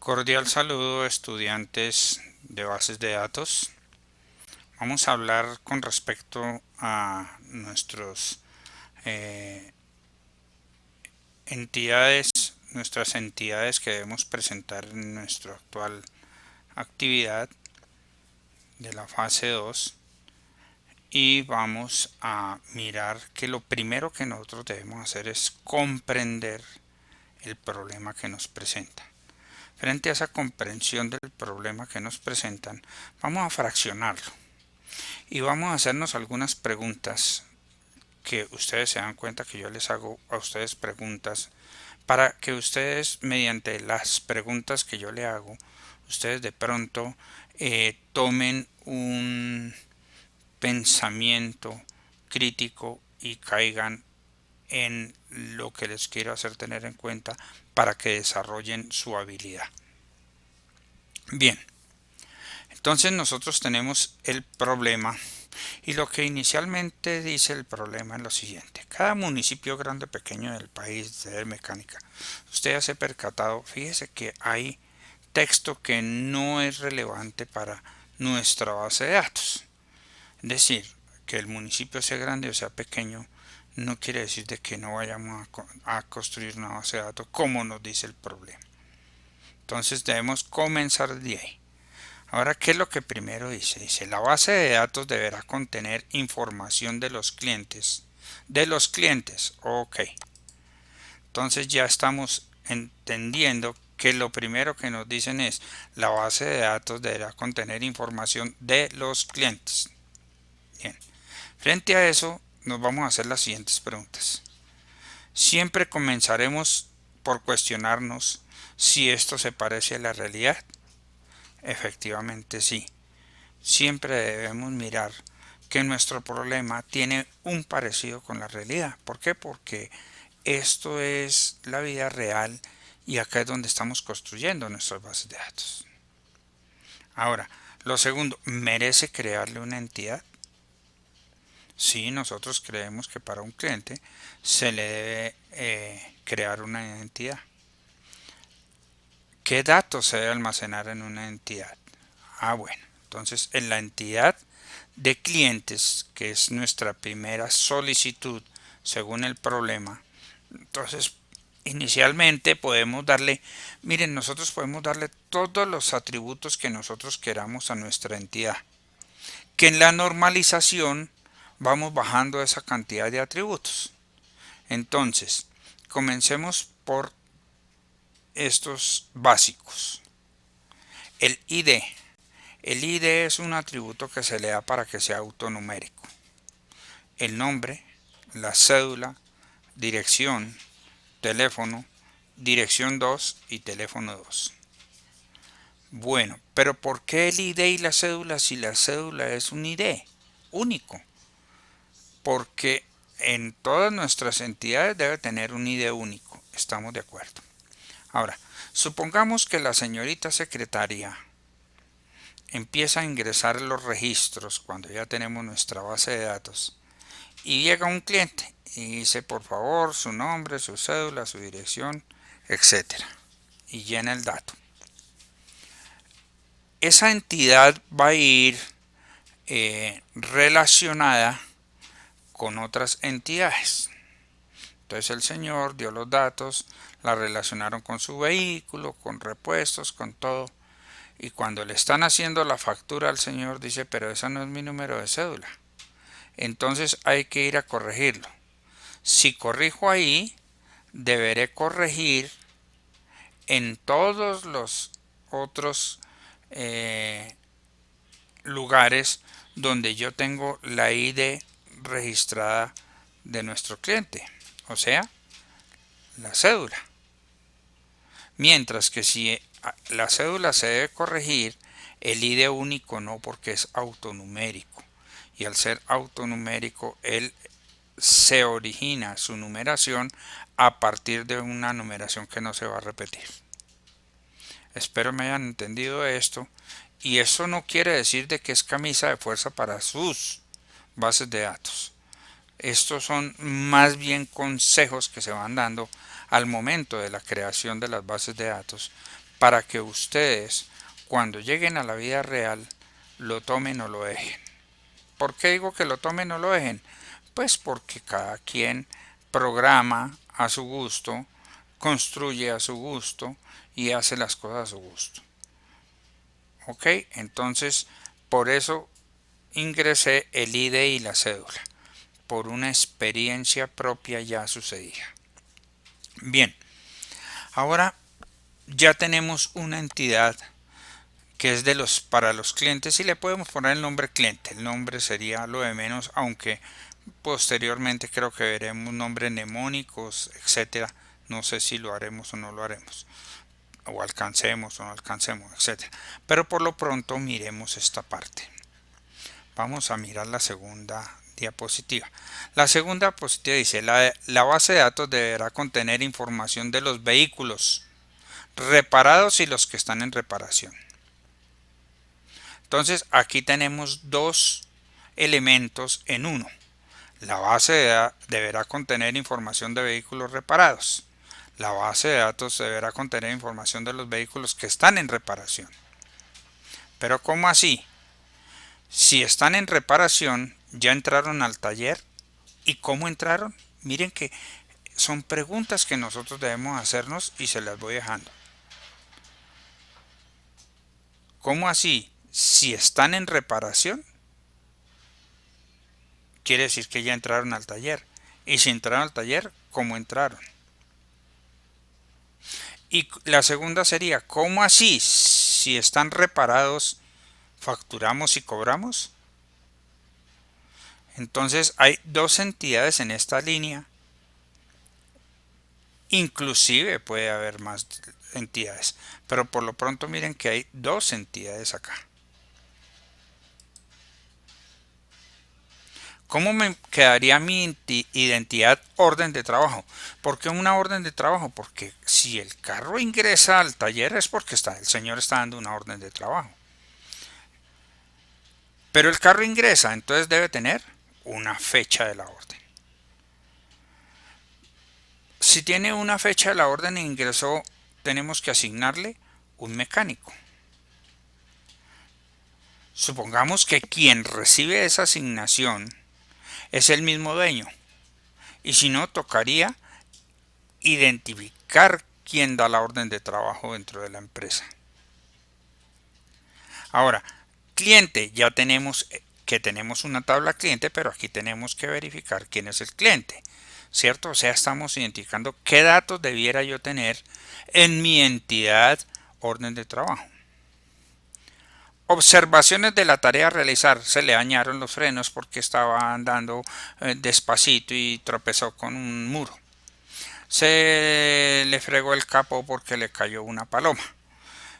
Cordial saludo, estudiantes de bases de datos. Vamos a hablar con respecto a eh, nuestras entidades que debemos presentar en nuestra actual actividad de la fase 2 y vamos a mirar que lo primero que nosotros debemos hacer es comprender el problema que nos presenta. Frente a esa comprensión del problema que nos presentan, vamos a fraccionarlo y vamos a hacernos algunas preguntas que ustedes se dan cuenta que yo les hago a ustedes preguntas para que ustedes mediante las preguntas que yo le hago, ustedes de pronto tomen un pensamiento crítico y caigan en lo que les quiero hacer tener en cuenta para que desarrollen su habilidad. Bien, entonces nosotros tenemos el problema y lo que inicialmente dice el problema es lo siguiente. Cada municipio grande o pequeño del país de mecánica, usted ya se ha percatado, fíjese que hay texto que no es relevante para nuestra base de datos. Es decir, que el municipio sea grande o sea pequeño no quiere decir de que no vayamos a construir una base de datos como nos dice el problema. Entonces debemos comenzar de ahí. Ahora, ¿qué es lo que primero dice? Dice, la base de datos deberá contener información de los clientes. De los clientes, ok. Entonces ya estamos entendiendo que lo primero que nos dicen es, la base de datos deberá contener información de los clientes. Bien, frente a eso nos vamos a hacer las siguientes preguntas. Siempre comenzaremos por cuestionarnos si esto se parece a la realidad. Efectivamente sí. Siempre debemos mirar que nuestro problema tiene un parecido con la realidad. ¿Por qué? Porque esto es la vida real y acá es donde estamos construyendo nuestras bases de datos. Ahora, lo segundo, ¿merece crearle una entidad? Sí, nosotros creemos que para un cliente se le debe crear una entidad. ¿Qué datos se debe almacenar en una entidad? Bueno, entonces en la entidad de clientes, que es nuestra primera solicitud según el problema, entonces inicialmente podemos darle, miren, nosotros podemos darle todos los atributos que nosotros queramos a nuestra entidad, que en la normalización vamos bajando esa cantidad de atributos. Entonces, comencemos por estos básicos. El ID. El ID es un atributo que se le da para que sea autonumérico. El nombre, la cédula, dirección, teléfono, dirección 2 y teléfono 2. Bueno, pero ¿por qué el ID y la cédula si la cédula es un ID único? Porque en todas nuestras entidades debe tener un ID único. Estamos de acuerdo. Ahora, supongamos que la señorita secretaria empieza a ingresar los registros cuando ya tenemos nuestra base de datos y llega un cliente y dice por favor su nombre, su cédula, su dirección, etcétera y llena el dato. Esa entidad va a ir relacionada con otras entidades. Entonces el señor dio los datos, la relacionaron con su vehículo, con repuestos, con todo. Y cuando le están haciendo la factura al señor dice, pero ese no es mi número de cédula. Entonces hay que ir a corregirlo. Si corrijo ahí, deberé corregir en todos los otros eh, lugares donde yo tengo la ID registrada de nuestro cliente, o sea, la cédula. Mientras que si la cédula se debe corregir, el ID único no, porque es autonumérico. Y al ser autonumérico, él se origina su numeración a partir de una numeración que no se va a repetir. Espero me hayan entendido esto. Y eso no quiere decir de que es camisa de fuerza para sus bases de datos. Estos son más bien consejos que se van dando al momento de la creación de las bases de datos para que ustedes, cuando lleguen a la vida real, lo tomen o lo dejen. ¿Por qué digo que lo tomen o lo dejen? Pues porque cada quien programa a su gusto, construye a su gusto y hace las cosas a su gusto. ¿Ok? Entonces, por eso ingresé el ID y la cédula, por una experiencia propia ya sucedida. Bien, ahora ya tenemos una entidad que es para los clientes y le podemos poner el nombre cliente. El nombre sería lo de menos, aunque posteriormente creo que veremos nombres mnemónicos, etcétera. No sé si lo haremos o no lo haremos, o alcancemos o no alcancemos, etcétera. Pero por lo pronto miremos esta parte. Vamos a mirar la segunda diapositiva. La segunda diapositiva dice, la base de datos deberá contener información de los vehículos reparados y los que están en reparación. Entonces aquí tenemos dos elementos en uno. La base de datos deberá contener información de vehículos reparados. La base de datos deberá contener información de los vehículos que están en reparación. Pero ¿cómo así? Si están en reparación, ya entraron al taller. ¿Y cómo entraron? Miren que son preguntas que nosotros debemos hacernos y se las voy dejando. ¿Cómo así? Si están en reparación, quiere decir que ya entraron al taller. Y si entraron al taller, ¿cómo entraron? Y la segunda sería, ¿cómo así? Si están reparados, ¿facturamos y cobramos? Entonces hay dos entidades en esta línea. Inclusive puede haber más entidades. Pero por lo pronto miren que hay dos entidades acá. ¿Cómo me quedaría mi identidad orden de trabajo? ¿Por qué una orden de trabajo? Porque si el carro ingresa al taller es porque el señor está dando una orden de trabajo. Pero el carro ingresa, entonces debe tener una fecha de la orden. Si tiene una fecha de la orden e ingresó, tenemos que asignarle un mecánico. Supongamos que quien recibe esa asignación es el mismo dueño. Y si no, tocaría identificar quién da la orden de trabajo dentro de la empresa. Ahora, cliente, ya tenemos que tenemos una tabla cliente, pero aquí tenemos que verificar quién es el cliente, ¿cierto? O sea, estamos identificando qué datos debiera yo tener en mi entidad orden de trabajo. Observaciones de la tarea a realizar. Se le dañaron los frenos porque estaba andando despacito y tropezó con un muro. Se le fregó el capó porque le cayó una paloma.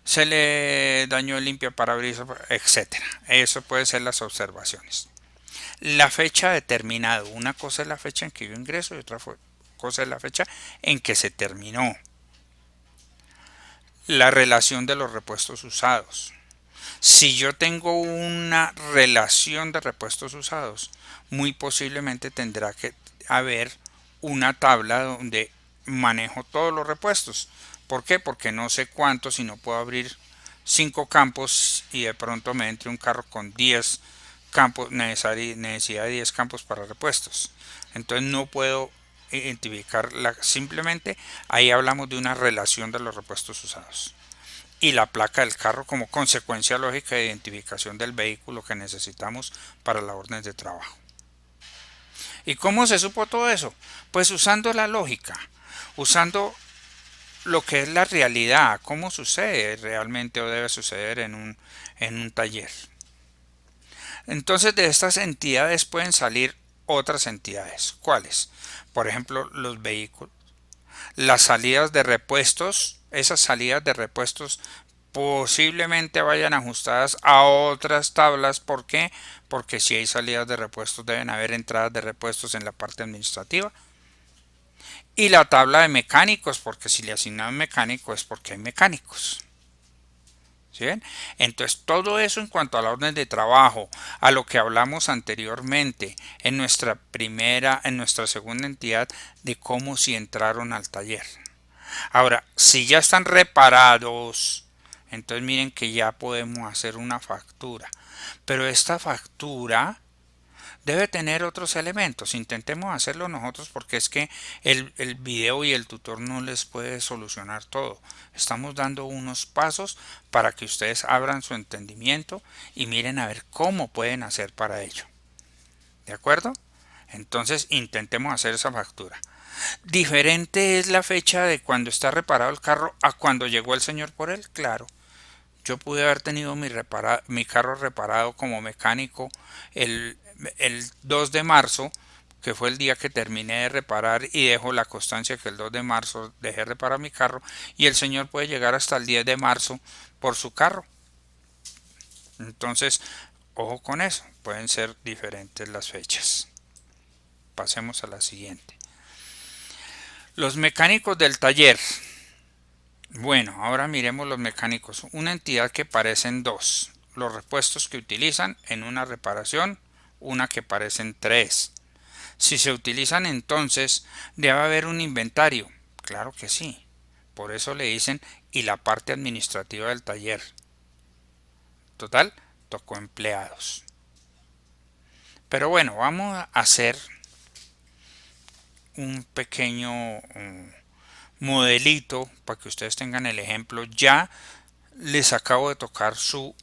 Se le dañó el limpiaparabrisas, etcétera. Eso pueden ser las observaciones. La fecha determinada. Una cosa es la fecha en que yo ingreso y otra cosa es la fecha en que se terminó. La relación de los repuestos usados. Si yo tengo una relación de repuestos usados, muy posiblemente tendrá que haber una tabla donde manejo todos los repuestos. ¿Por qué? Porque no sé cuántos y no puedo abrir 5 campos y de pronto me entre un carro con 10 campos, necesidad de 10 campos para repuestos. Entonces no puedo identificar simplemente ahí hablamos de una relación de los repuestos usados. Y la placa del carro como consecuencia lógica de identificación del vehículo que necesitamos para la orden de trabajo. ¿Y cómo se supo todo eso? Pues usando la lógica, usando lo que es la realidad, cómo sucede realmente o debe suceder en un taller. Entonces de estas entidades pueden salir otras entidades. ¿Cuáles? Por ejemplo, los vehículos. Las salidas de repuestos, esas salidas de repuestos posiblemente vayan ajustadas a otras tablas. ¿Por qué? Porque si hay salidas de repuestos deben haber entradas de repuestos en la parte administrativa. Y la tabla de mecánicos, porque si le asignan mecánico es porque hay mecánicos. ¿Sí ven? Entonces todo eso en cuanto a la orden de trabajo, a lo que hablamos anteriormente en nuestra segunda entidad de cómo si entraron al taller. Ahora, si ya están reparados, entonces miren que ya podemos hacer una factura. Pero esta factura debe tener otros elementos. Intentemos hacerlo nosotros porque es que el video y el tutor no les puede solucionar todo. Estamos dando unos pasos para que ustedes abran su entendimiento y miren a ver cómo pueden hacer para ello. ¿De acuerdo? Entonces intentemos hacer esa factura. Diferente es la fecha de cuando está reparado el carro a cuando llegó el señor por él, claro. Yo pude haber tenido mi carro reparado como mecánico el, el 2 de marzo, que fue el día que terminé de reparar y dejo la constancia que el 2 de marzo dejé reparar mi carro y el señor puede llegar hasta el 10 de marzo por su carro. Entonces, ojo con eso, pueden ser diferentes las fechas. Pasemos a la siguiente. Los mecánicos del taller. Bueno, ahora miremos los mecánicos. Una entidad que parecen dos. Los repuestos que utilizan en una reparación, una que parecen tres. Si se utilizan entonces, debe haber un inventario. Claro que sí. Por eso le dicen y la parte administrativa del taller. Total, tocó empleados. Pero bueno, vamos a hacer un pequeño modelito para que ustedes tengan el ejemplo. Ya les acabo de tocar su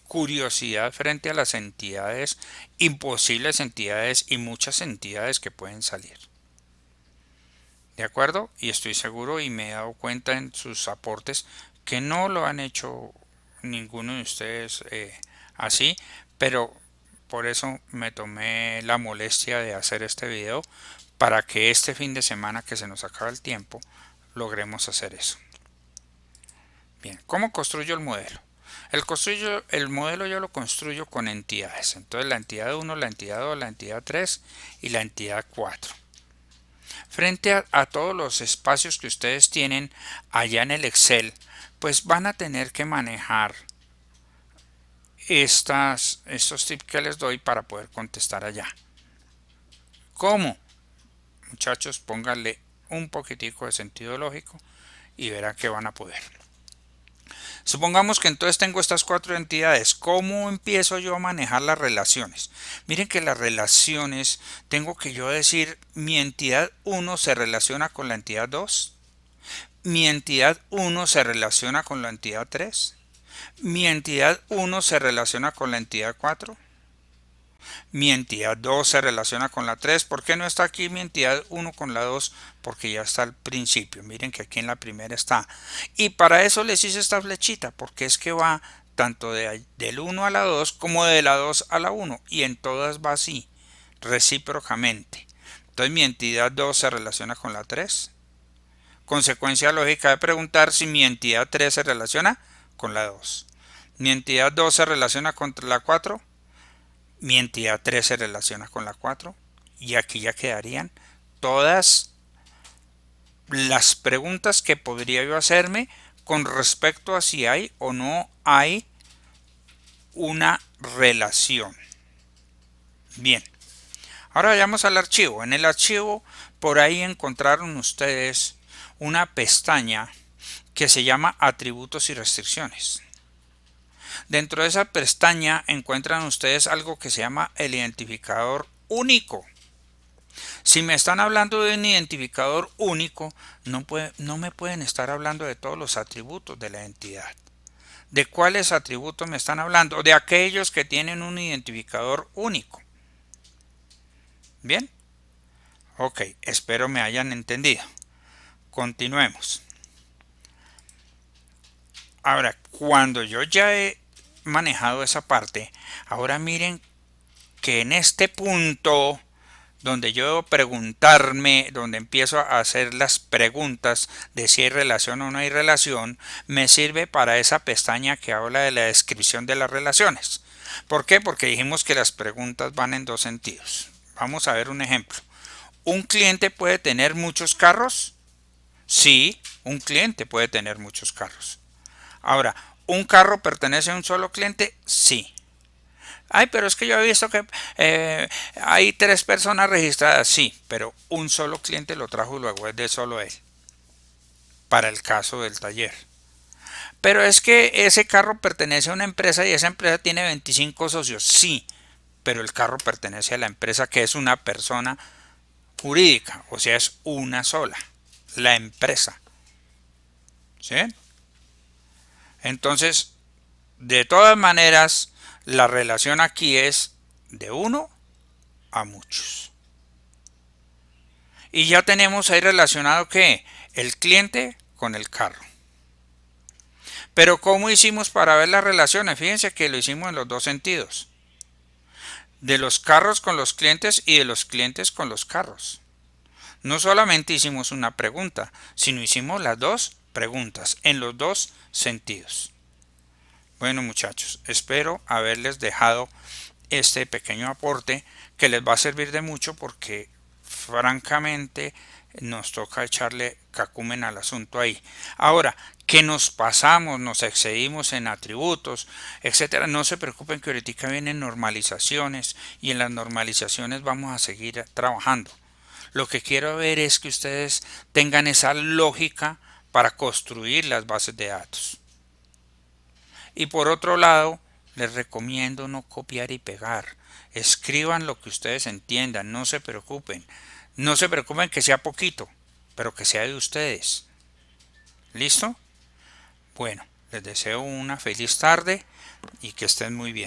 curiosidad frente a las entidades, imposibles entidades y muchas entidades que pueden salir. ¿De acuerdo? Y estoy seguro y me he dado cuenta en sus aportes que no lo han hecho ninguno de ustedes así, pero por eso me tomé la molestia de hacer este video para que este fin de semana que se nos acaba el tiempo logremos hacer eso. Bien, ¿cómo construyo el modelo? El modelo yo lo construyo con entidades. Entonces la entidad 1, la entidad 2, la entidad 3 y la entidad 4. Frente a todos los espacios que ustedes tienen allá en el Excel, pues van a tener que manejar estos tips que les doy para poder contestar allá. ¿Cómo? Muchachos, pónganle un poquitico de sentido lógico y verán que van a poder. Supongamos que entonces tengo estas cuatro entidades. ¿Cómo empiezo yo a manejar las relaciones? Miren que las relaciones, tengo que yo decir, mi entidad 1 se relaciona con la entidad 2. Mi entidad 1 se relaciona con la entidad 3. Mi entidad 1 se relaciona con la entidad 4. Mi entidad 2 se relaciona con la 3. ¿Por qué no está aquí mi entidad 1 con la 2? Porque ya está al principio. Miren que aquí en la primera está. Y para eso les hice esta flechita, porque es que va tanto del 1 a la 2 como de la 2 a la 1. Y en todas va así, recíprocamente. Entonces mi entidad 2 se relaciona con la 3. Consecuencia lógica de preguntar si mi entidad 3 se relaciona con la 2. Mi entidad 2 se relaciona con la 4. Mi entidad 3 se relaciona con la 4 y aquí ya quedarían todas las preguntas que podría yo hacerme con respecto a si hay o no hay una relación. Bien, ahora vayamos al archivo. En el archivo por ahí encontraron ustedes una pestaña que se llama atributos y restricciones. Dentro de esa pestaña encuentran ustedes algo que se llama el identificador único. Si me están hablando de un identificador único, no me pueden estar hablando de todos los atributos de la entidad. ¿De cuáles atributos me están hablando? De aquellos que tienen un identificador único. ¿Bien? Ok, espero me hayan entendido. Continuemos. Ahora, cuando yo ya he manejado esa parte, ahora miren que en este punto donde yo debo preguntarme, donde empiezo a hacer las preguntas de si hay relación o no hay relación, me sirve para esa pestaña que habla de la descripción de las relaciones. ¿Por qué? Porque dijimos que las preguntas van en dos sentidos. Vamos a ver un ejemplo. ¿Un cliente puede tener muchos carros? Sí, un cliente puede tener muchos carros. Ahora, ¿un carro pertenece a un solo cliente? Sí. Ay, pero es que yo he visto que hay tres personas registradas. Sí, pero un solo cliente lo trajo y luego es de solo él. para el caso del taller. Pero es que ese carro pertenece a una empresa y esa empresa tiene 25 socios. Sí, pero el carro pertenece a la empresa que es una persona jurídica, o sea, es una sola, la empresa. ¿Sí? Entonces, de todas maneras, la relación aquí es de uno a muchos. Y ya tenemos ahí relacionado que el cliente con el carro. Pero ¿cómo hicimos para ver las relaciones? Fíjense que lo hicimos en los dos sentidos. De los carros con los clientes y de los clientes con los carros. No solamente hicimos una pregunta, sino hicimos las dos preguntas en los dos sentidos. Bueno muchachos, espero haberles dejado este pequeño aporte que les va a servir de mucho porque francamente nos toca echarle cacumen al asunto ahí. Ahora, que nos pasamos, nos excedimos en atributos, etcétera, no se preocupen que ahorita vienen normalizaciones y en las normalizaciones vamos a seguir trabajando. Lo que quiero ver es que ustedes tengan esa lógica para construir las bases de datos. Y por otro lado, les recomiendo no copiar y pegar. Escriban lo que ustedes entiendan, no se preocupen. No se preocupen que sea poquito, pero que sea de ustedes. ¿Listo? Bueno, les deseo una feliz tarde y que estén muy bien.